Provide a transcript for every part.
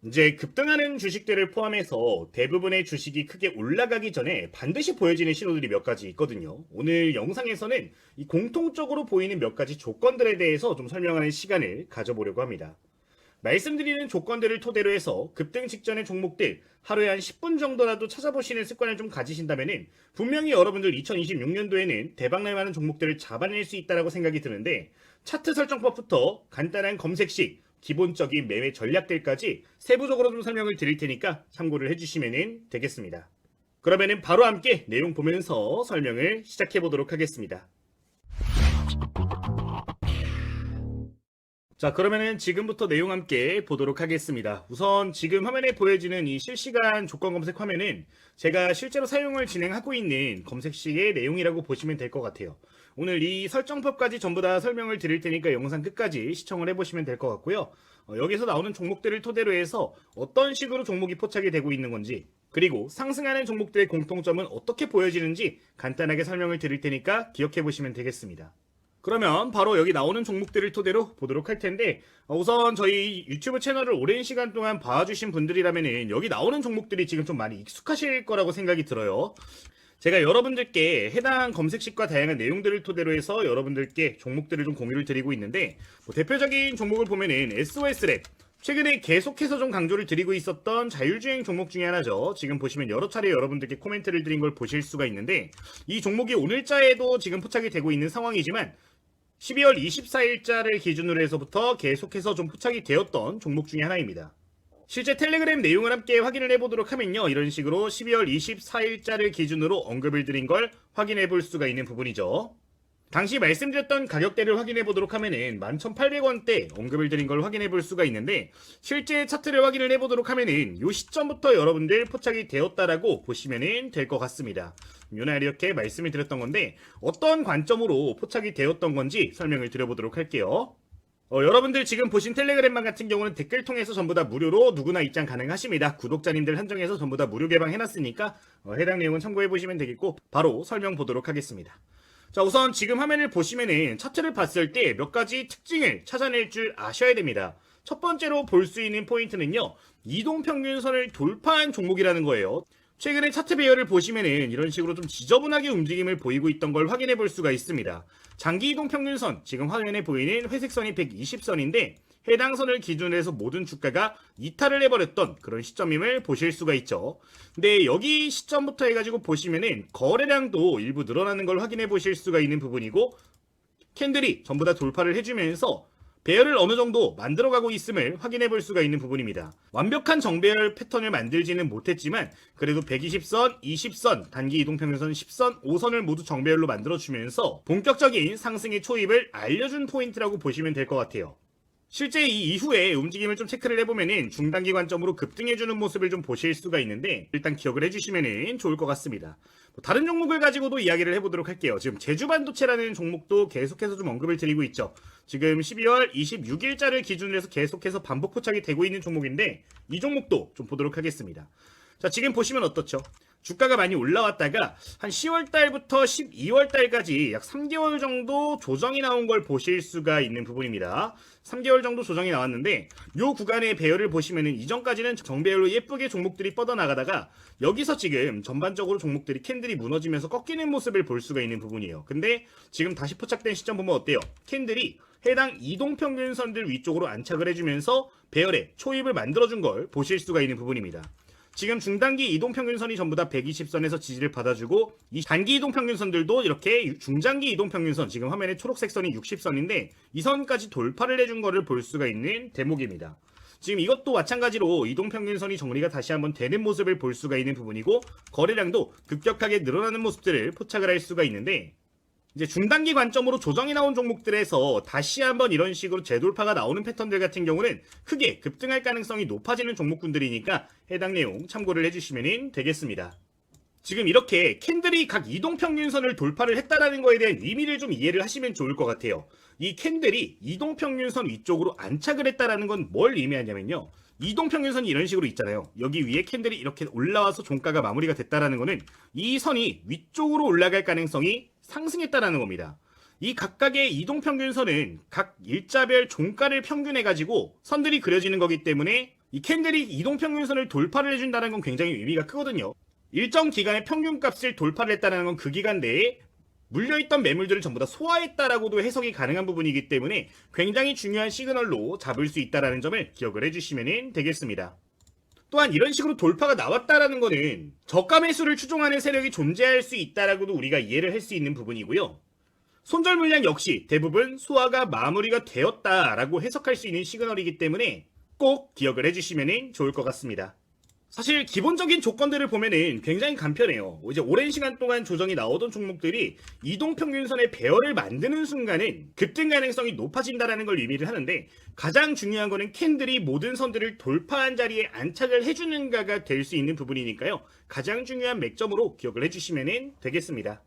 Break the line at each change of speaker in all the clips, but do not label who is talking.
이제 급등하는 주식들을 포함해서 대부분의 주식이 크게 올라가기 전에 반드시 보여지는 신호들이 몇 가지 있거든요. 오늘 영상에서는 이 공통적으로 보이는 몇 가지 조건들에 대해서 좀 설명하는 시간을 가져보려고 합니다. 말씀드리는 조건들을 토대로 해서 급등 직전의 종목들 하루에 한 10분 정도라도 찾아보시는 습관을 좀 가지신다면은 분명히 여러분들 2026년도에는 대박날 만한 종목들을 잡아낼 수 있다고 생각이 드는데, 차트 설정법부터 간단한 검색식, 기본적인 매매 전략들까지 세부적으로 좀 설명을 드릴 테니까 참고를 해주시면 되겠습니다. 그러면은 바로 함께 내용 보면서 설명을 시작해 보도록 하겠습니다. 자, 그러면은 지금부터 내용 함께 보도록 하겠습니다. 우선 지금 화면에 보여지는 이 실시간 조건 검색 화면은 제가 실제로 사용을 진행하고 있는 검색식의 내용이라고 보시면 될 것 같아요. 오늘 이 설정법까지 전부 다 설명을 드릴 테니까 영상 끝까지 시청을 해보시면 될 것 같고요. 여기서 나오는 종목들을 토대로 해서 어떤 식으로 종목이 포착이 되고 있는 건지, 그리고 상승하는 종목들의 공통점은 어떻게 보여지는지 간단하게 설명을 드릴 테니까 기억해 보시면 되겠습니다. 그러면 바로 여기 나오는 종목들을 토대로 보도록 할 텐데, 우선 저희 유튜브 채널을 오랜 시간 동안 봐주신 분들이라면 여기 나오는 종목들이 지금 좀 많이 익숙하실 거라고 생각이 들어요. 제가 여러분들께 해당 검색식과 다양한 내용들을 토대로 해서 여러분들께 종목들을 좀 공유를 드리고 있는데, 대표적인 종목을 보면은 SOS랩, 최근에 계속해서 좀 강조를 드리고 있었던 자율주행 종목 중에 하나죠. 지금 보시면 여러 차례 여러분들께 코멘트를 드린 걸 보실 수가 있는데, 이 종목이 오늘자에도 지금 포착이 되고 있는 상황이지만 12월 24일자를 기준으로 해서부터 계속해서 좀 포착이 되었던 종목 중에 하나입니다. 실제 텔레그램 내용을 함께 확인을 해보도록 하면요, 이런 식으로 12월 24일자를 기준으로 언급을 드린 걸 확인해 볼 수가 있는 부분이죠. 당시 말씀드렸던 가격대를 확인해 보도록 하면은 11,800원대 언급을 드린 걸 확인해 볼 수가 있는데, 실제 차트를 확인을 해 보도록 하면은 이 시점부터 여러분들 포착이 되었다라고 보시면 될 것 같습니다. 요날 이렇게 말씀을 드렸던 건데, 어떤 관점으로 포착이 되었던 건지 설명을 드려보도록 할게요. 여러분들 지금 보신 텔레그램방 같은 경우는 댓글 통해서 전부 다 무료로 누구나 입장 가능하십니다. 구독자님들 한정해서 전부 다 무료 개방해놨으니까 해당 내용은 참고해보시면 되겠고, 바로 설명 보도록 하겠습니다. 자, 우선 지금 화면을 보시면은 차트를 봤을 때 몇 가지 특징을 찾아낼 줄 아셔야 됩니다. 첫 번째로 볼 수 있는 포인트는요, 이동평균선을 돌파한 종목이라는 거예요. 최근에 차트 배열을 보시면은 이런 식으로 좀 지저분하게 움직임을 보이고 있던 걸 확인해 볼 수가 있습니다. 장기 이동평균선, 지금 화면에 보이는 회색 선이 120선인데 해당 선을 기준으로 해서 모든 주가가 이탈을 해버렸던 그런 시점임을 보실 수가 있죠. 근데 여기 시점부터 해가지고 보시면은 거래량도 일부 늘어나는 걸 확인해 보실 수가 있는 부분이고, 캔들이 전부 다 돌파를 해주면서 배열을 어느 정도 만들어가고 있음을 확인해 볼 수가 있는 부분입니다. 완벽한 정배열 패턴을 만들지는 못했지만 그래도 120선, 20선, 단기 이동평균선 10선, 5선을 모두 정배열로 만들어주면서 본격적인 상승의 초입을 알려준 포인트라고 보시면 될 것 같아요. 실제 이 이후에 움직임을 좀 체크를 해보면은 중단기 관점으로 급등해주는 모습을 좀 보실 수가 있는데, 일단 기억을 해주시면 좋을 것 같습니다. 다른 종목을 가지고도 이야기를 해보도록 할게요. 지금 제주반도체라는 종목도 계속해서 좀 언급을 드리고 있죠. 지금 12월 26일자를 기준으로 해서 계속해서 반복 포착이 되고 있는 종목인데, 이 종목도 좀 보도록 하겠습니다. 자, 지금 보시면 어떻죠? 주가가 많이 올라왔다가 한 10월달부터 12월달까지 약 3개월 정도 조정이 나온 걸 보실 수가 있는 부분입니다. 3개월 정도 조정이 나왔는데, 이 구간의 배열을 보시면은 이전까지는 정배열로 예쁘게 종목들이 뻗어나가다가 여기서 지금 전반적으로 종목들이 캔들이 무너지면서 꺾이는 모습을 볼 수가 있는 부분이에요. 근데 지금 다시 포착된 시점 보면 어때요? 캔들이 해당 이동평균선들 위쪽으로 안착을 해주면서 배열의 초입을 만들어준 걸 보실 수가 있는 부분입니다. 지금 중단기 이동평균선이 전부 다 120선에서 지지를 받아주고, 이 단기 이동평균선들도 이렇게 중장기 이동평균선, 지금 화면에 초록색 선이 60선인데 이 선까지 돌파를 해준 거를 볼 수가 있는 대목입니다. 지금 이것도 마찬가지로 이동평균선이 정리가 다시 한번 되는 모습을 볼 수가 있는 부분이고, 거래량도 급격하게 늘어나는 모습들을 포착을 할 수가 있는데, 이제 중단기 관점으로 조정이 나온 종목들에서 다시 한번 이런 식으로 재돌파가 나오는 패턴들 같은 경우는 크게 급등할 가능성이 높아지는 종목군들이니까 해당 내용 참고를 해주시면 되겠습니다. 지금 이렇게 캔들이 각 이동평균선을 돌파를 했다라는 거에 대한 의미를 좀 이해를 하시면 좋을 것 같아요. 이 캔들이 이동평균선 위쪽으로 안착을 했다라는 건 뭘 의미하냐면요, 이동평균선이 이런 식으로 있잖아요. 여기 위에 캔들이 이렇게 올라와서 종가가 마무리가 됐다라는 거는 이 선이 위쪽으로 올라갈 가능성이 상승했다라는 겁니다. 이 각각의 이동평균선은 각 일자별 종가를 평균해가지고 선들이 그려지는 거기 때문에 이 캔들이 이동평균선을 돌파를 해준다는 건 굉장히 의미가 크거든요. 일정 기간의 평균값을 돌파를 했다는 건 그 기간 내에 물려있던 매물들을 전부 다 소화했다라고도 해석이 가능한 부분이기 때문에 굉장히 중요한 시그널로 잡을 수 있다는 점을 기억을 해주시면 되겠습니다. 또한 이런 식으로 돌파가 나왔다라는 거는 저가 매수를 추종하는 세력이 존재할 수 있다라고도 우리가 이해를 할 수 있는 부분이고요. 손절 물량 역시 대부분 소화가 마무리가 되었다라고 해석할 수 있는 시그널이기 때문에 꼭 기억을 해주시면 좋을 것 같습니다. 사실 기본적인 조건들을 보면은 굉장히 간편해요. 이제 오랜 시간 동안 조정이 나오던 종목들이 이동평균선의 배열을 만드는 순간은 급등 가능성이 높아진다는 걸 의미를 하는데, 가장 중요한 거는 캔들이 모든 선들을 돌파한 자리에 안착을 해주는가가 될 수 있는 부분이니까요. 가장 중요한 맥점으로 기억을 해주시면 되겠습니다.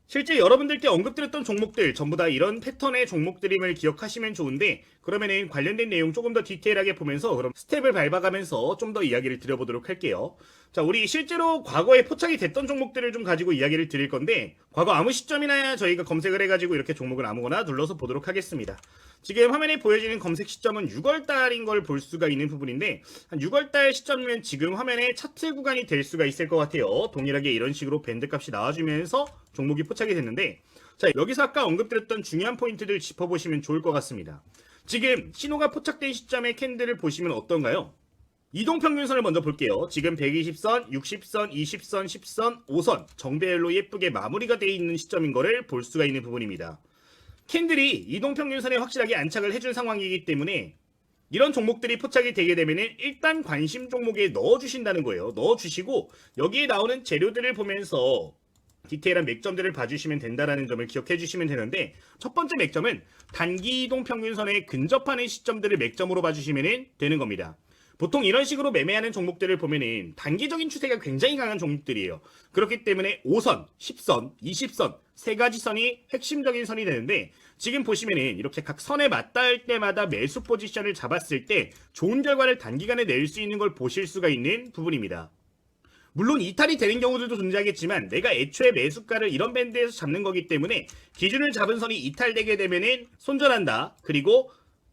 실제 여러분들께 언급드렸던 종목들 전부 다 이런 패턴의 종목들임을 기억하시면 좋은데, 그러면은 관련된 내용 조금 더 디테일하게 보면서 그럼 스텝을 밟아가면서 좀 더 이야기를 드려보도록 할게요. 자, 우리 실제로 과거에 포착이 됐던 종목들을 좀 가지고 이야기를 드릴 건데, 과거 아무 시점이나 저희가 검색을 해가지고 이렇게 종목을 아무거나 눌러서 보도록 하겠습니다. 지금 화면에 보여지는 검색 시점은 6월달인 걸 볼 수가 있는 부분인데, 한 6월달 시점이면 지금 화면에 차트 구간이 될 수가 있을 것 같아요. 동일하게 이런 식으로 밴드 값이 나와주면서 종목이 포착이 됐는데, 자, 여기서 아까 언급드렸던 중요한 포인트들 짚어보시면 좋을 것 같습니다. 지금 신호가 포착된 시점의 캔들을 보시면 어떤가요? 이동평균선을 먼저 볼게요. 지금 120선, 60선, 20선, 10선, 5선 정배열로 예쁘게 마무리가 되어 있는 시점인 거를 볼 수가 있는 부분입니다. 캔들이 이동평균선에 확실하게 안착을 해준 상황이기 때문에 이런 종목들이 포착이 되게 되면은 일단 관심 종목에 넣어주신다는 거예요. 넣어주시고 여기에 나오는 재료들을 보면서 디테일한 맥점들을 봐주시면 된다는 점을 기억해 주시면 되는데, 첫 번째 맥점은 단기 이동평균선에 근접하는 시점들을 맥점으로 봐주시면 되는 겁니다. 보통 이런 식으로 매매하는 종목들을 보면은 단기적인 추세가 굉장히 강한 종목들이에요. 그렇기 때문에 5선, 10선, 20선 세 가지 선이 핵심적인 선이 되는데, 지금 보시면은 이렇게 각 선에 맞닿을 때마다 매수 포지션을 잡았을 때 좋은 결과를 단기간에 낼 수 있는 걸 보실 수가 있는 부분입니다. 물론 이탈이 되는 경우들도 존재하겠지만 내가 애초에 매수가를 이런 밴드에서 잡는 거기 때문에 기준을 잡은 선이 이탈되게 되면은 손절한다. 그리고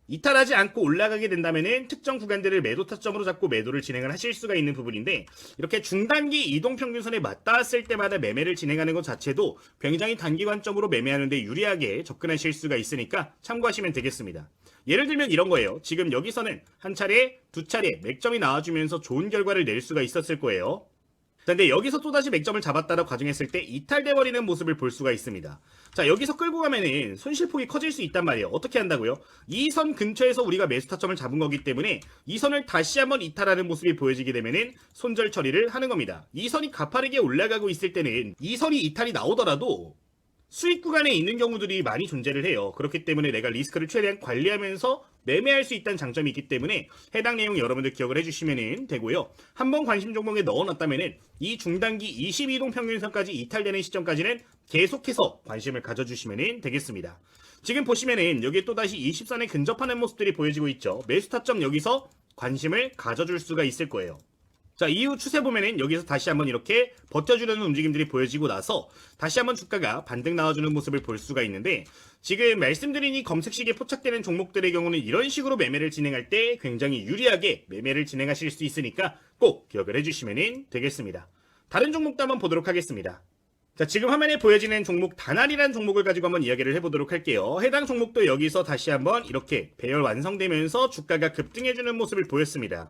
이탈하지 않고 올라가게 된다면은 특정 구간들을 매도 타점으로 잡고 매도를 진행을 하실 수가 있는 부분인데, 이렇게 중단기 이동평균선에 맞닿았을 때마다 매매를 진행하는 것 자체도 굉장히 단기 관점으로 매매하는데 유리하게 접근하실 수가 있으니까 참고하시면 되겠습니다. 예를 들면 이런 거예요. 지금 여기서는 한 차례, 두 차례 맥점이 나와주면서 좋은 결과를 낼 수가 있었을 거예요. 근데 여기서 또다시 맥점을 잡았다라고 가정했을 때 이탈돼버리는 모습을 볼 수가 있습니다. 자, 여기서 끌고 가면은 손실폭이 커질 수 있단 말이에요. 어떻게 한다고요? 이 선 근처에서 우리가 매수 타점을 잡은 거기 때문에 이 선을 다시 한번 이탈하는 모습이 보여지게 되면은 손절 처리를 하는 겁니다. 이 선이 가파르게 올라가고 있을 때는 이 선이 이탈이 나오더라도 수익 구간에 있는 경우들이 많이 존재를 해요. 그렇기 때문에 내가 리스크를 최대한 관리하면서 매매할 수 있다는 장점이 있기 때문에 해당 내용 여러분들 기억을 해주시면 되고요. 한번 관심 종목에 넣어놨다면 이 중단기 22동 평균선까지 이탈되는 시점까지는 계속해서 관심을 가져주시면 되겠습니다. 지금 보시면은 여기에 또다시 20선에 근접하는 모습들이 보여지고 있죠. 매수 타점 여기서 관심을 가져줄 수가 있을 거예요. 자, 이후 추세 보면은 여기서 다시 한번 이렇게 버텨주려는 움직임들이 보여지고 나서 다시 한번 주가가 반등 나와주는 모습을 볼 수가 있는데, 지금 말씀드린 이 검색식에 포착되는 종목들의 경우는 이런 식으로 매매를 진행할 때 굉장히 유리하게 매매를 진행하실 수 있으니까 꼭 기억을 해주시면 되겠습니다. 다른 종목도 한번 보도록 하겠습니다. 자, 지금 화면에 보여지는 종목 다날이라는 종목을 가지고 한번 이야기를 해보도록 할게요. 해당 종목도 여기서 다시 한번 이렇게 배열 완성되면서 주가가 급등해주는 모습을 보였습니다.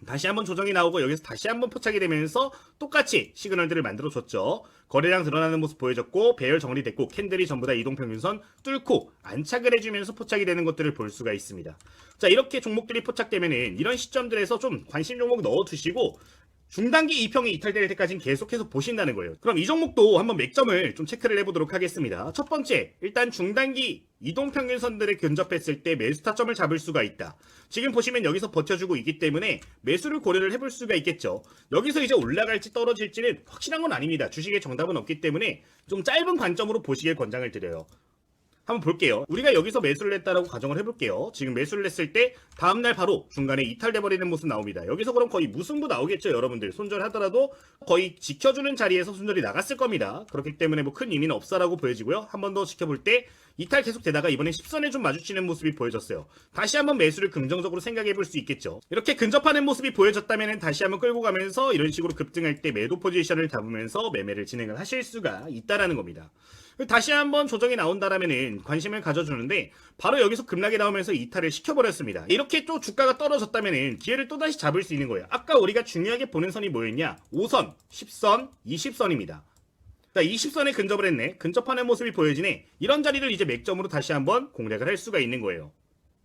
다시 한번 조정이 나오고 여기서 다시 한번 포착이 되면서 똑같이 시그널들을 만들어줬죠. 거래량 드러나는 모습 보여줬고 배열 정리됐고 캔들이 전부 다 이동평균선 뚫고 안착을 해주면서 포착이 되는 것들을 볼 수가 있습니다. 자, 이렇게 종목들이 포착되면은 이런 시점들에서 좀 관심 종목 넣어두시고 중단기 2평이 이탈될 때까지는 계속해서 보신다는 거예요. 그럼 이 종목도 한번 맥점을 좀 체크를 해보도록 하겠습니다. 첫 번째, 일단 중단기 이동평균선들에 근접했을 때 매수 타점을 잡을 수가 있다. 지금 보시면 여기서 버텨주고 있기 때문에 매수를 고려를 해볼 수가 있겠죠. 여기서 이제 올라갈지 떨어질지는 확실한 건 아닙니다. 주식의 정답은 없기 때문에 좀 짧은 관점으로 보시길 권장을 드려요. 한번 볼게요. 우리가 여기서 매수를 했다라고 가정을 해볼게요. 지금 매수를 했을 때 다음날 바로 중간에 이탈돼버리는 모습 나옵니다. 여기서 그럼 거의 무승부 나오겠죠. 여러분들 손절하더라도 거의 지켜주는 자리에서 손절이 나갔을 겁니다. 그렇기 때문에 뭐 큰 의미는 없다라고 보여지고요. 한 번 더 지켜볼 때 이탈 계속 되다가 이번에 10선에 좀 마주치는 모습이 보여졌어요. 다시 한번 매수를 긍정적으로 생각해 볼 수 있겠죠. 이렇게 근접하는 모습이 보여졌다면 다시 한번 끌고 가면서 이런 식으로 급등할 때 매도 포지션을 잡으면서 매매를 진행을 하실 수가 있다라는 겁니다. 다시 한번 조정이 나온다라면은 관심을 가져주는데 바로 여기서 급락이 나오면서 이탈을 시켜버렸습니다. 이렇게 또 주가가 떨어졌다면은 기회를 또다시 잡을 수 있는 거예요. 아까 우리가 중요하게 보는 선이 뭐였냐? 5선, 10선, 20선입니다. 자, 20선에 근접을 했네. 근접하는 모습이 보여지네. 이런 자리를 이제 맥점으로 다시 한번 공략을 할 수가 있는 거예요.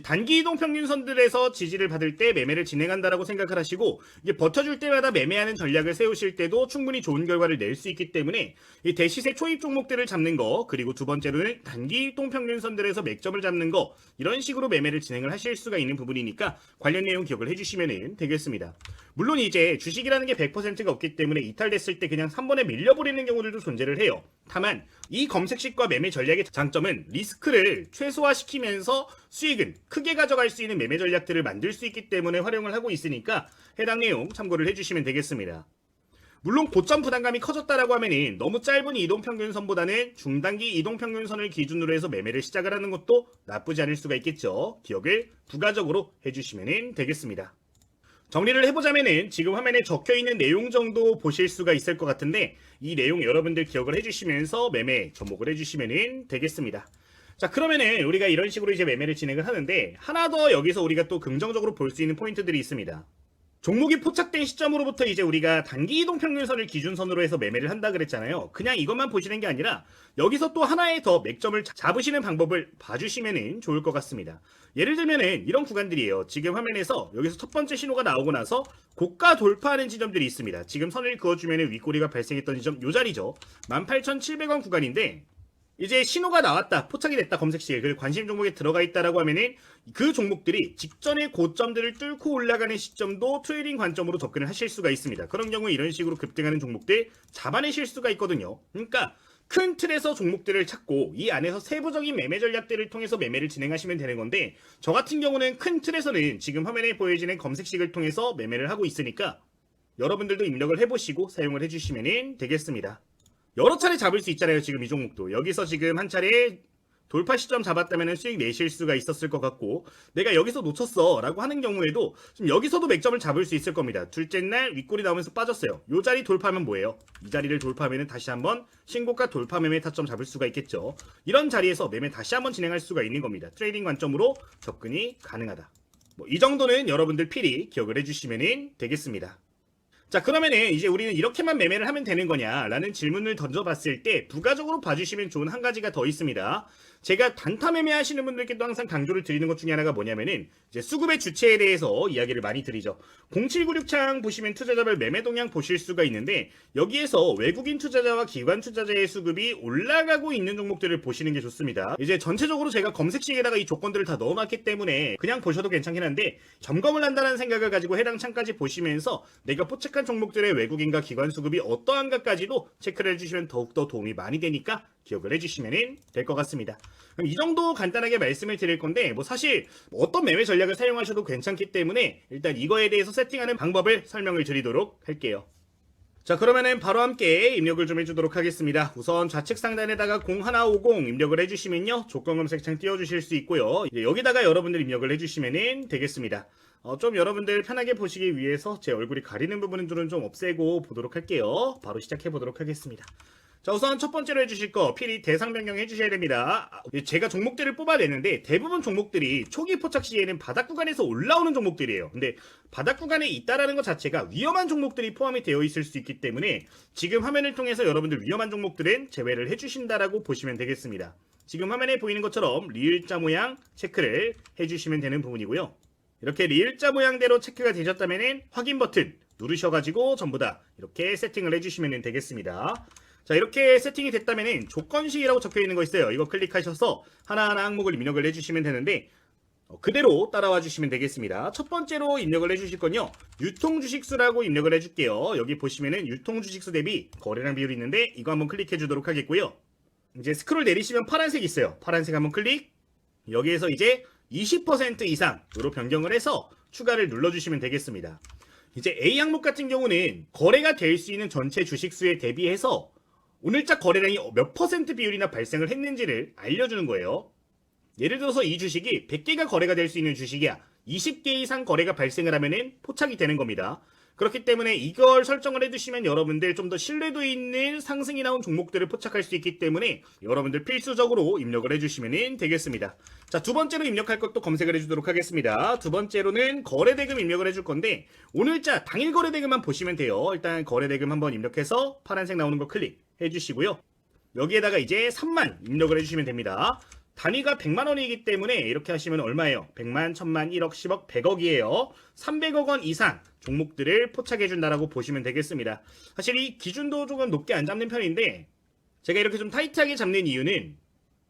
단기 이동 평균선들에서 지지를 받을 때 매매를 진행한다라고 생각을 하시고 이게 버텨줄 때마다 매매하는 전략을 세우실 때도 충분히 좋은 결과를 낼 수 있기 때문에 이 대시세 초입 종목들을 잡는 거, 그리고 두 번째로는 단기 이동 평균선들에서 맥점을 잡는 거, 이런 식으로 매매를 진행을 하실 수가 있는 부분이니까 관련 내용 기억을 해주시면 되겠습니다. 물론 이제 주식이라는 게 100%가 없기 때문에 이탈됐을 때 그냥 3번에 밀려버리는 경우들도 존재를 해요. 다만 이 검색식과 매매 전략의 장점은 리스크를 최소화시키면서 수익은 크게 가져갈 수 있는 매매 전략들을 만들 수 있기 때문에 활용을 하고 있으니까 해당 내용 참고를 해주시면 되겠습니다. 물론 고점 부담감이 커졌다라고 하면 너무 짧은 이동평균선보다는 중단기 이동평균선을 기준으로 해서 매매를 시작을 하는 것도 나쁘지 않을 수가 있겠죠. 기억을 부가적으로 해주시면 되겠습니다. 정리를 해보자면은 지금 화면에 적혀있는 내용 정도 보실 수가 있을 것 같은데 이 내용 여러분들 기억을 해주시면서 매매 접목을 해주시면 되겠습니다. 자, 그러면은 우리가 이런 식으로 이제 매매를 진행을 하는데 하나 더 여기서 우리가 또 긍정적으로 볼 수 있는 포인트들이 있습니다. 종목이 포착된 시점으로부터 이제 우리가 단기 이동 평균선을 기준선으로 해서 매매를 한다 그랬잖아요. 그냥 이것만 보시는 게 아니라 여기서 또 하나의 더 맥점을 잡으시는 방법을 봐주시면 좋을 것 같습니다. 예를 들면은 이런 구간들이에요. 지금 화면에서 여기서 첫 번째 신호가 나오고 나서 고가 돌파하는 지점들이 있습니다. 지금 선을 그어주면 윗꼬리가 발생했던 지점 요 자리죠. 18,700원 구간인데 이제 신호가 나왔다, 포착이 됐다, 검색시에 그 관심 종목에 들어가 있다라고 하면은 그 종목들이 직전의 고점들을 뚫고 올라가는 시점도 트레이딩 관점으로 접근을 하실 수가 있습니다. 그런 경우에 이런 식으로 급등하는 종목들 잡아내실 수가 있거든요. 그러니까 큰 틀에서 종목들을 찾고 이 안에서 세부적인 매매 전략들을 통해서 매매를 진행하시면 되는 건데 저 같은 경우는 큰 틀에서는 지금 화면에 보여지는 검색식을 통해서 매매를 하고 있으니까 여러분들도 입력을 해보시고 사용을 해주시면 되겠습니다. 여러 차례 잡을 수 있잖아요. 지금 이 종목도 여기서 지금 한 차례 돌파 시점 잡았다면 수익 내실 수가 있었을 것 같고 내가 여기서 놓쳤어 라고 하는 경우에도 지금 여기서도 맥점을 잡을 수 있을 겁니다. 둘째 날 윗골이 나오면서 빠졌어요. 이 자리 돌파하면 뭐예요? 이 자리를 돌파하면 다시 한번 신고가 돌파 매매 타점 잡을 수가 있겠죠. 이런 자리에서 매매 다시 한번 진행할 수가 있는 겁니다. 트레이딩 관점으로 접근이 가능하다. 이 정도는 여러분들 필히 기억을 해주시면 되겠습니다. 자, 그러면은 이제 우리는 이렇게만 매매를 하면 되는 거냐 라는 질문을 던져봤을 때 부가적으로 봐주시면 좋은 한 가지가 더 있습니다. 제가 단타 매매 하시는 분들께도 항상 강조를 드리는 것 중에 하나가 뭐냐면은 이제 수급의 주체에 대해서 이야기를 많이 드리죠. 0796창 보시면 투자자별 매매 동향 보실 수가 있는데 여기에서 외국인 투자자와 기관 투자자의 수급이 올라가고 있는 종목들을 보시는 게 좋습니다. 이제 전체적으로 제가 검색식에다가 이 조건들을 다 넣어놨기 때문에 그냥 보셔도 괜찮긴 한데 점검을 한다는 생각을 가지고 해당 창까지 보시면서 내가 포착한 종목들의 외국인과 기관 수급이 어떠한가까지도 체크를 해주시면 더욱더 도움이 많이 되니까 기억을 해주시면 될 것 같습니다. 그럼 이 정도 간단하게 말씀을 드릴 건데 사실 어떤 매매 전략을 사용하셔도 괜찮기 때문에 일단 이거에 대해서 세팅하는 방법을 설명을 드리도록 할게요. 자, 그러면은 바로 함께 입력을 좀 해주도록 하겠습니다. 우선 좌측 상단에다가 0150 입력을 해주시면요 조건 검색창 띄워주실 수 있고요. 이제 여기다가 여러분들 입력을 해주시면 되겠습니다. 좀 여러분들 편하게 보시기 위해서 제 얼굴이 가리는 부분들은 좀 없애고 보도록 할게요. 바로 시작해 보도록 하겠습니다. 자, 우선 첫 번째로 해주실 거 필히 대상 변경 해주셔야 됩니다. 제가 종목들을 뽑아내는데 대부분 종목들이 초기 포착 시에는 바닥 구간에서 올라오는 종목들이에요. 근데 바닥 구간에 있다라는 것 자체가 위험한 종목들이 포함이 되어 있을 수 있기 때문에 지금 화면을 통해서 여러분들 위험한 종목들은 제외를 해주신다라고 보시면 되겠습니다. 지금 화면에 보이는 것처럼 리을자 모양 체크를 해주시면 되는 부분이고요. 이렇게 리을자 모양대로 체크가 되셨다면 확인 버튼 누르셔가지고 전부 다 이렇게 세팅을 해주시면 되겠습니다. 자, 이렇게 세팅이 됐다면 조건식이라고 적혀있는 거 있어요. 이거 클릭하셔서 하나하나 항목을 입력을 해주시면 되는데 그대로 따라와 주시면 되겠습니다. 첫 번째로 입력을 해주실 건요 유통주식수라고 입력을 해줄게요. 여기 보시면은 유통주식수 대비 거래량 비율이 있는데 이거 한번 클릭해 주도록 하겠고요. 이제 스크롤 내리시면 파란색 있어요. 파란색 한번 클릭. 여기에서 이제 20% 이상으로 변경을 해서 추가를 눌러주시면 되겠습니다. 이제 A 항목 같은 경우는 거래가 될 수 있는 전체 주식수에 대비해서 오늘자 거래량이 몇 퍼센트 비율이나 발생을 했는지를 알려주는 거예요. 예를 들어서 이 주식이 100개가 거래가 될 수 있는 주식이야. 20개 이상 거래가 발생을 하면은 포착이 되는 겁니다. 그렇기 때문에 이걸 설정을 해두시면 여러분들 좀 더 신뢰도 있는 상승이 나온 종목들을 포착할 수 있기 때문에 여러분들 필수적으로 입력을 해주시면 되겠습니다. 자, 두 번째로 입력할 것도 검색을 해주도록 하겠습니다. 두 번째로는 거래대금 입력을 해줄 건데 오늘자 당일 거래대금만 보시면 돼요. 일단 거래대금 한번 입력해서 파란색 나오는 거 클릭해 주시고요. 여기에다가 이제 3만 입력을 해주시면 됩니다. 단위가 100만 원이기 때문에 이렇게 하시면 얼마예요? 100만, 1000만, 1억, 10억, 100억이에요. 300억 원 이상 종목들을 포착해준다라고 보시면 되겠습니다. 사실 이 기준도 조금 높게 안 잡는 편인데 제가 이렇게 좀 타이트하게 잡는 이유는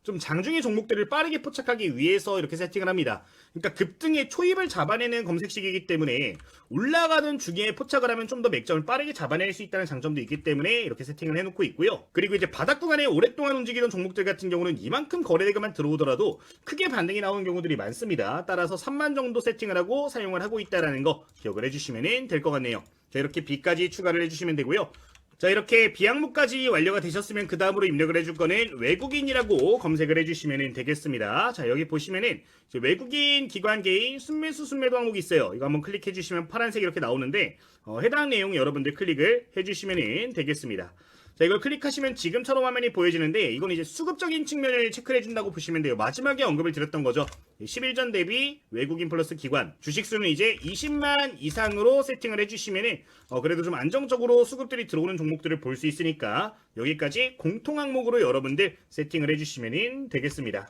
좀 장중의 종목들을 빠르게 포착하기 위해서 이렇게 세팅을 합니다. 그러니까 급등의 초입을 잡아내는 검색식이기 때문에 올라가는 주기에 포착을 하면 좀 더 맥점을 빠르게 잡아낼 수 있다는 장점도 있기 때문에 이렇게 세팅을 해놓고 있고요. 그리고 이제 바닥 구간에 오랫동안 움직이던 종목들 같은 경우는 이만큼 거래대금만 들어오더라도 크게 반등이 나오는 경우들이 많습니다. 따라서 3만 정도 세팅을 하고 사용을 하고 있다는 거 기억을 해주시면 될 것 같네요. 자, 이렇게 B까지 추가를 해주시면 되고요. 자, 이렇게 비항목까지 완료가 되셨으면 그 다음으로 입력을 해줄 거는 외국인이라고 검색을 해주시면 되겠습니다. 자, 여기 보시면은 외국인 기관 개인 순매수 순매도 항목이 있어요. 이거 한번 클릭해 주시면 파란색 이렇게 나오는데 해당 내용 여러분들 클릭을 해주시면 되겠습니다. 자, 이걸 클릭하시면 지금처럼 화면이 보여지는데 이건 이제 수급적인 측면을 체크를 해준다고 보시면 돼요. 마지막에 언급을 드렸던 거죠. 10일 전 대비 외국인 플러스 기관 주식수는 이제 20만 이상으로 세팅을 해주시면 그래도 좀 안정적으로 수급들이 들어오는 종목들을 볼 수 있으니까 여기까지 공통 항목으로 여러분들 세팅을 해주시면 되겠습니다.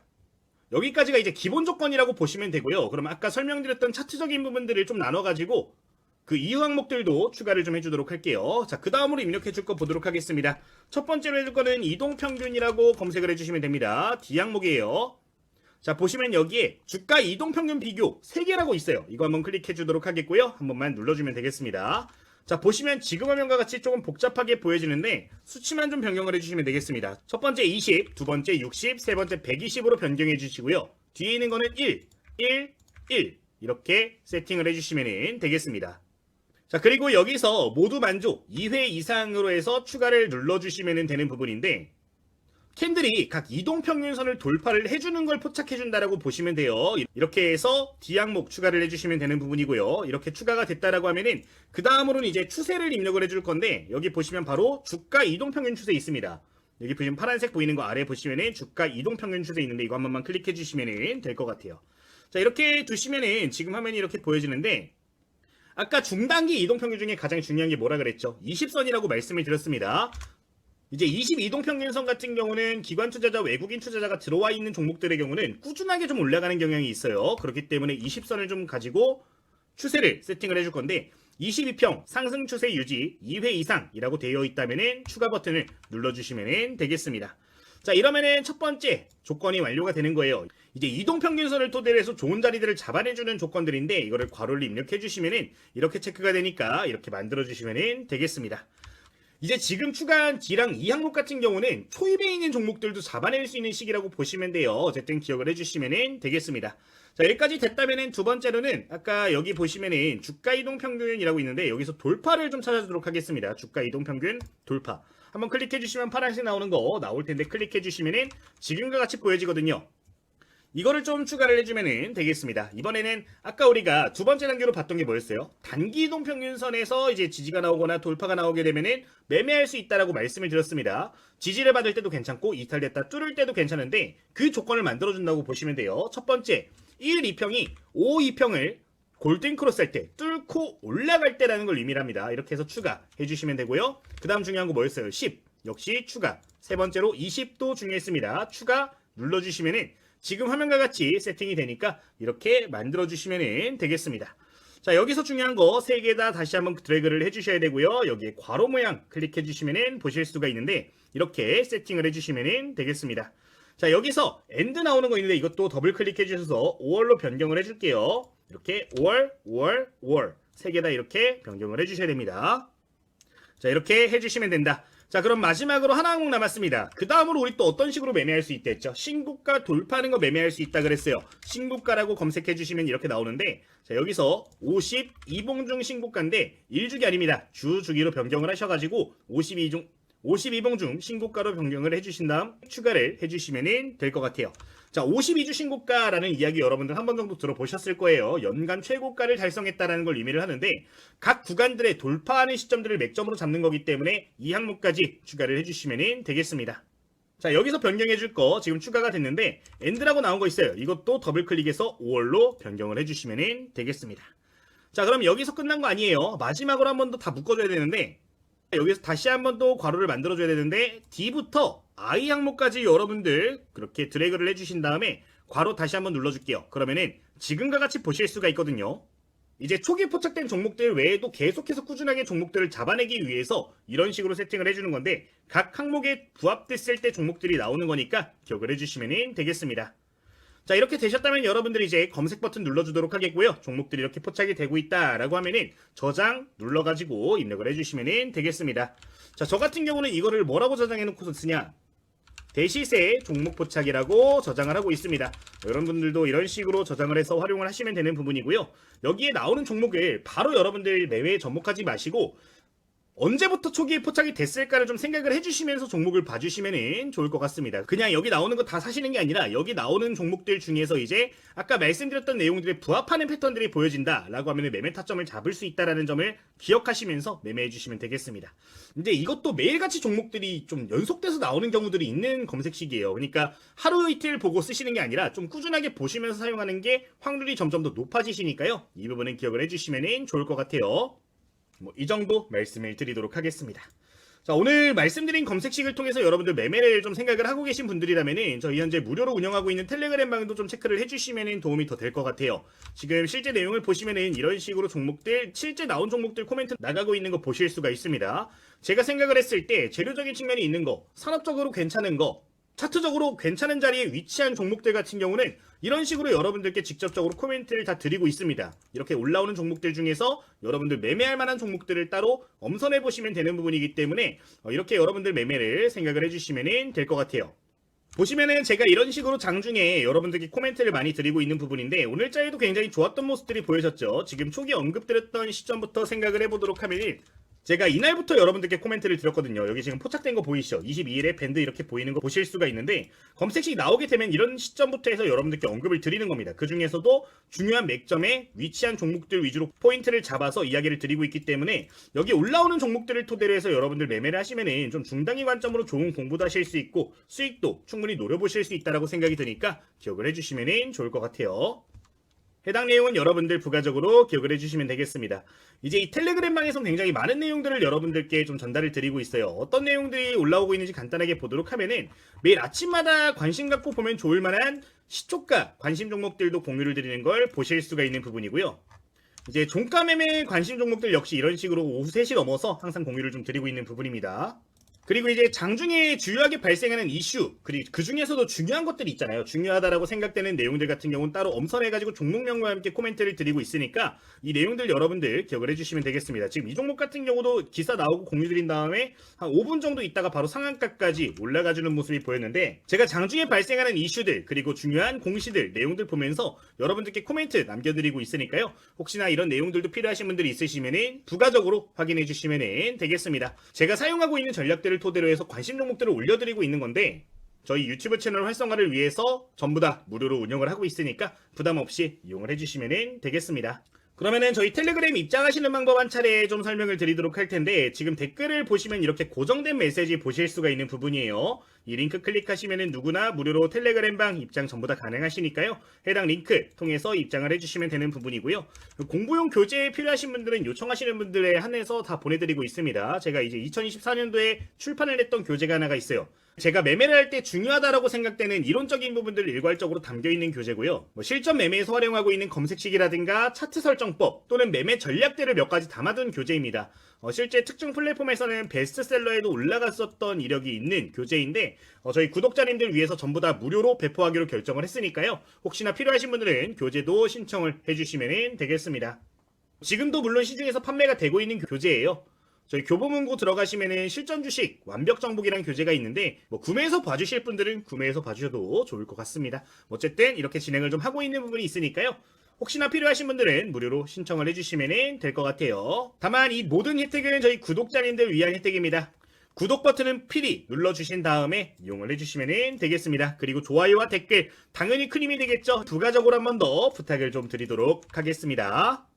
여기까지가 이제 기본 조건이라고 보시면 되고요. 그럼 아까 설명드렸던 차트적인 부분들을 좀 나눠가지고 그 이후 항목들도 추가를 좀 해주도록 할게요. 자, 그 다음으로 입력해 줄 거 보도록 하겠습니다. 첫 번째로 해줄 거는 이동평균이라고 검색을 해주시면 됩니다. D 항목이에요. 자, 보시면 여기에 주가 이동평균 비교 3개라고 있어요. 이거 한번 클릭해 주도록 하겠고요. 한 번만 눌러주면 되겠습니다. 자, 보시면 지금 화면과 같이 조금 복잡하게 보여지는데 수치만 좀 변경을 해주시면 되겠습니다. 첫 번째 20, 두 번째 60, 세 번째 120으로 변경해 주시고요. 뒤에 있는 거는 1, 1, 1 이렇게 세팅을 해주시면 되겠습니다. 자, 그리고 여기서 모두 만족 2회 이상으로 해서 추가를 눌러주시면 되는 부분인데 캔들이 각 이동평균선을 돌파를 해주는 걸 포착해준다라고 보시면 돼요. 이렇게 해서 D 항목 추가를 해주시면 되는 부분이고요. 이렇게 추가가 됐다라고 하면은 그 다음으로는 이제 추세를 입력을 해줄 건데 여기 보시면 바로 주가 이동평균 추세 있습니다. 여기 보시면 파란색 보이는 거 아래 보시면은 주가 이동평균 추세 있는데 이거 한 번만 클릭해 주시면 될 것 같아요. 자, 이렇게 두시면은 지금 화면이 이렇게 보여지는데 아까 중단기 이동평균 중에 가장 중요한 게 뭐라 그랬죠? 20선이라고 말씀을 드렸습니다. 이제 20 이동평균선 같은 경우는 기관 투자자, 외국인 투자자가 들어와 있는 종목들의 경우는 꾸준하게 좀 올라가는 경향이 있어요. 그렇기 때문에 20선을 좀 가지고 추세를 세팅을 해줄 건데 22평 상승 추세 유지 2회 이상이라고 되어 있다면 추가 버튼을 눌러주시면 되겠습니다. 자, 이러면은 첫 번째 조건이 완료가 되는 거예요. 이제 이동평균선을 토대로 해서 좋은 자리들을 잡아내주는 조건들인데 이거를 괄호를 입력해 주시면은 이렇게 체크가 되니까 이렇게 만들어 주시면 되겠습니다. 이제 지금 추가한 D랑 E 항목 같은 경우는 초입에 있는 종목들도 잡아낼 수 있는 시기라고 보시면 돼요. 어쨌든 기억을 해주시면 되겠습니다. 자, 여기까지 됐다면은 두 번째로는 아까 여기 보시면은 주가 이동평균이라고 있는데 여기서 돌파를 좀 찾아주도록 하겠습니다. 주가 이동평균 돌파. 한번 클릭해 주시면 파란색 나오는 거 나올 텐데 클릭해 주시면은 지금과 같이 보여지거든요. 이거를 좀 추가를 해주면 되겠습니다. 이번에는 아까 우리가 두 번째 단계로 봤던 게 뭐였어요? 단기 이동평균선에서 이제 지지가 나오거나 돌파가 나오게 되면은 매매할 수 있다라고 말씀을 드렸습니다. 지지를 받을 때도 괜찮고 이탈됐다 뚫을 때도 괜찮은데 그 조건을 만들어준다고 보시면 돼요. 첫 번째 1, 2평이 5, 2평을 골든 크로스 할 때 뚫고 올라갈 때라는 걸 의미합니다. 이렇게 해서 추가해 주시면 되고요. 그 다음 중요한 거 뭐였어요? 10 역시 추가. 세 번째로 20도 중요했습니다. 추가 눌러주시면은 지금 화면과 같이 세팅이 되니까 이렇게 만들어 주시면 되겠습니다. 자, 여기서 중요한 거 3개 다 다시 한번 드래그를 해주셔야 되고요. 여기에 괄호 모양 클릭해 주시면 보실 수가 있는데 이렇게 세팅을 해주시면 되겠습니다. 자, 여기서 엔드 나오는 거 있는데 이것도 더블 클릭해 주셔서 5월로 변경을 해줄게요. 이렇게 5월, 5월, 5월 3개 다 이렇게 변경을 해주셔야 됩니다. 자, 이렇게 해주시면 된다. 자, 그럼 마지막으로 하나 항목 남았습니다. 그 다음으로 우리 또 어떤 식으로 매매할 수 있다 했죠? 신고가 돌파하는 거 매매할 수 있다 그랬어요. 신고가라고 검색해 주시면 이렇게 나오는데 자, 여기서 50 이봉중 신고가인데 일주기 아닙니다. 주 주기로 변경을 하셔가지고 52봉 중 신고가로 변경을 해주신 다음 추가를 해주시면 될 것 같아요. 자, 52주 신고가라는 이야기 여러분들 한 번 정도 들어보셨을 거예요. 연간 최고가를 달성했다는 걸 의미를 하는데 각 구간들의 돌파하는 시점들을 맥점으로 잡는 거기 때문에 이 항목까지 추가를 해주시면 되겠습니다. 자, 여기서 변경해 줄 거 지금 추가가 됐는데 엔드라고 나온 거 있어요. 이것도 더블 클릭해서 5월로 변경을 해주시면 되겠습니다. 자, 그럼 여기서 끝난 거 아니에요. 마지막으로 한 번 더 다 묶어줘야 되는데 여기서 다시 한 번 더 괄호를 만들어줘야 되는데 D부터 I 항목까지 여러분들 그렇게 드래그를 해주신 다음에 괄호 다시 한번 눌러줄게요. 그러면은 지금과 같이 보실 수가 있거든요. 이제 초기에 포착된 종목들 외에도 계속해서 꾸준하게 종목들을 잡아내기 위해서 이런 식으로 세팅을 해주는 건데 각 항목에 부합됐을 때 종목들이 나오는 거니까 기억을 해주시면 되겠습니다. 자, 이렇게 되셨다면 여러분들이 이제 검색 버튼 눌러주도록 하겠고요. 종목들이 이렇게 포착이 되고 있다라고 하면은 저장 눌러가지고 입력을 해주시면 되겠습니다. 자, 저 같은 경우는 이거를 뭐라고 저장해놓고서 쓰냐? 대시세 종목 포착이라고 저장을 하고 있습니다. 여러분들도 이런 식으로 저장을 해서 활용을 하시면 되는 부분이고요. 여기에 나오는 종목을 바로 여러분들 매매에 접목하지 마시고 언제부터 초기에 포착이 됐을까를 좀 생각을 해주시면서 종목을 봐주시면 좋을 것 같습니다. 그냥 여기 나오는 거 다 사시는 게 아니라 여기 나오는 종목들 중에서 이제 아까 말씀드렸던 내용들에 부합하는 패턴들이 보여진다 라고 하면 매매 타점을 잡을 수 있다는 점을 기억하시면서 매매해 주시면 되겠습니다. 근데 이것도 매일같이 종목들이 좀 연속돼서 나오는 경우들이 있는 검색식이에요. 그러니까 하루 이틀 보고 쓰시는 게 아니라 좀 꾸준하게 보시면서 사용하는 게 확률이 점점 더 높아지시니까요. 이 부분은 기억을 해주시면 좋을 것 같아요. 이 정도 말씀을 드리도록 하겠습니다. 자, 오늘 말씀드린 검색식을 통해서 여러분들 매매를 좀 생각을 하고 계신 분들이라면은 저희 현재 무료로 운영하고 있는 텔레그램 방도 좀 체크를 해주시면 도움이 더 될 것 같아요. 지금 실제 내용을 보시면은 이런 식으로 종목들, 실제 나온 종목들 코멘트 나가고 있는 거 보실 수가 있습니다. 제가 생각을 했을 때 재료적인 측면이 있는 거, 산업적으로 괜찮은 거, 차트적으로 괜찮은 자리에 위치한 종목들 같은 경우는 이런 식으로 여러분들께 직접적으로 코멘트를 다 드리고 있습니다. 이렇게 올라오는 종목들 중에서 여러분들 매매할 만한 종목들을 따로 엄선해 보시면 되는 부분이기 때문에 이렇게 여러분들 매매를 생각을 해주시면 될 것 같아요. 보시면은 제가 이런 식으로 장중에 여러분들께 코멘트를 많이 드리고 있는 부분인데 오늘자에도 굉장히 좋았던 모습들이 보여졌죠. 지금 초기 언급드렸던 시점부터 생각을 해보도록 하면 제가 이날부터 여러분들께 코멘트를 드렸거든요. 여기 지금 포착된 거 보이시죠? 22일에 밴드 이렇게 보이는 거 보실 수가 있는데 검색식이 나오게 되면 이런 시점부터 해서 여러분들께 언급을 드리는 겁니다. 그 중에서도 중요한 맥점에 위치한 종목들 위주로 포인트를 잡아서 이야기를 드리고 있기 때문에 여기 올라오는 종목들을 토대로 해서 여러분들 매매를 하시면은 좀 중단기 관점으로 좋은 공부도 하실 수 있고 수익도 충분히 노려보실 수 있다고 생각이 드니까 기억을 해주시면 좋을 것 같아요. 해당 내용은 여러분들 부가적으로 기억을 해주시면 되겠습니다. 이제 이 텔레그램방에서 굉장히 많은 내용들을 여러분들께 좀 전달을 드리고 있어요. 어떤 내용들이 올라오고 있는지 간단하게 보도록 하면은 매일 아침마다 관심 갖고 보면 좋을 만한 시초가 관심 종목들도 공유를 드리는 걸 보실 수가 있는 부분이고요. 이제 종가 매매 관심 종목들 역시 이런 식으로 오후 3시 넘어서 항상 공유를 좀 드리고 있는 부분입니다. 그리고 이제 장중에 주요하게 발생하는 이슈, 그리고 그 중에서도 중요한 것들이 있잖아요. 중요하다라고 생각되는 내용들 같은 경우는 따로 엄선해가지고 종목명과 함께 코멘트를 드리고 있으니까 이 내용들 여러분들 기억을 해주시면 되겠습니다. 지금 이 종목 같은 경우도 기사 나오고 공유드린 다음에 한 5분 정도 있다가 바로 상한가까지 올라가주는 모습이 보였는데 제가 장중에 발생하는 이슈들 그리고 중요한 공시들 내용들 보면서 여러분들께 코멘트 남겨드리고 있으니까요. 혹시나 이런 내용들도 필요하신 분들이 있으시면 부가적으로 확인해 주시면 되겠습니다. 제가 사용하고 있는 전략들을 토대로 해서 관심 종목들을 올려드리고 있는 건데 저희 유튜브 채널 활성화를 위해서 전부 다 무료로 운영을 하고 있으니까 부담 없이 이용을 해주시면 되겠습니다. 그러면은 저희 텔레그램 입장하시는 방법 한 차례 좀 설명을 드리도록 할 텐데 지금 댓글을 보시면 이렇게 고정된 메시지 보실 수가 있는 부분이에요. 이 링크 클릭하시면은 누구나 무료로 텔레그램방 입장 전부 다 가능하시니까요. 해당 링크 통해서 입장을 해주시면 되는 부분이고요. 공부용 교재 필요하신 분들은 요청하시는 분들에 한해서 다 보내드리고 있습니다. 제가 이제 2024년도에 출판을 했던 교재가 하나가 있어요. 제가 매매를 할 때 중요하다라고 생각되는 이론적인 부분들을 일괄적으로 담겨있는 교재고요. 실전 매매에서 활용하고 있는 검색식이라든가 차트 설정법 또는 매매 전략들을 몇 가지 담아둔 교재입니다. 실제 특정 플랫폼에서는 베스트셀러에도 올라갔었던 이력이 있는 교재인데 저희 구독자님들 위해서 전부 다 무료로 배포하기로 결정을 했으니까요. 혹시나 필요하신 분들은 교재도 신청을 해주시면 되겠습니다. 지금도 물론 시중에서 판매가 되고 있는 교재예요. 저희 교보문고 들어가시면은 실전 주식 완벽 정복이라는 교재가 있는데 구매해서 봐주실 분들은 구매해서 봐주셔도 좋을 것 같습니다. 어쨌든 이렇게 진행을 좀 하고 있는 부분이 있으니까요. 혹시나 필요하신 분들은 무료로 신청을 해주시면 될 것 같아요. 다만 이 모든 혜택은 저희 구독자님들 위한 혜택입니다. 구독 버튼은 필히 눌러주신 다음에 이용을 해주시면 되겠습니다. 그리고 좋아요와 댓글 당연히 큰 힘이 되겠죠. 부가적으로 한 번 더 부탁을 좀 드리도록 하겠습니다.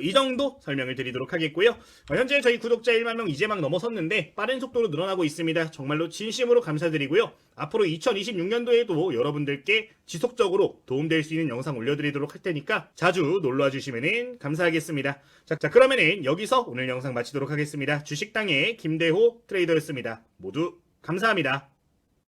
이 정도 설명을 드리도록 하겠고요. 현재 저희 구독자 1만 명 이제 막 넘어섰는데 빠른 속도로 늘어나고 있습니다. 정말로 진심으로 감사드리고요. 앞으로 2026년도에도 여러분들께 지속적으로 도움될 수 있는 영상 올려드리도록 할 테니까 자주 놀러와 주시면 감사하겠습니다. 자, 그러면은 여기서 오늘 영상 마치도록 하겠습니다. 주식당의 김대호 트레이더였습니다. 모두 감사합니다.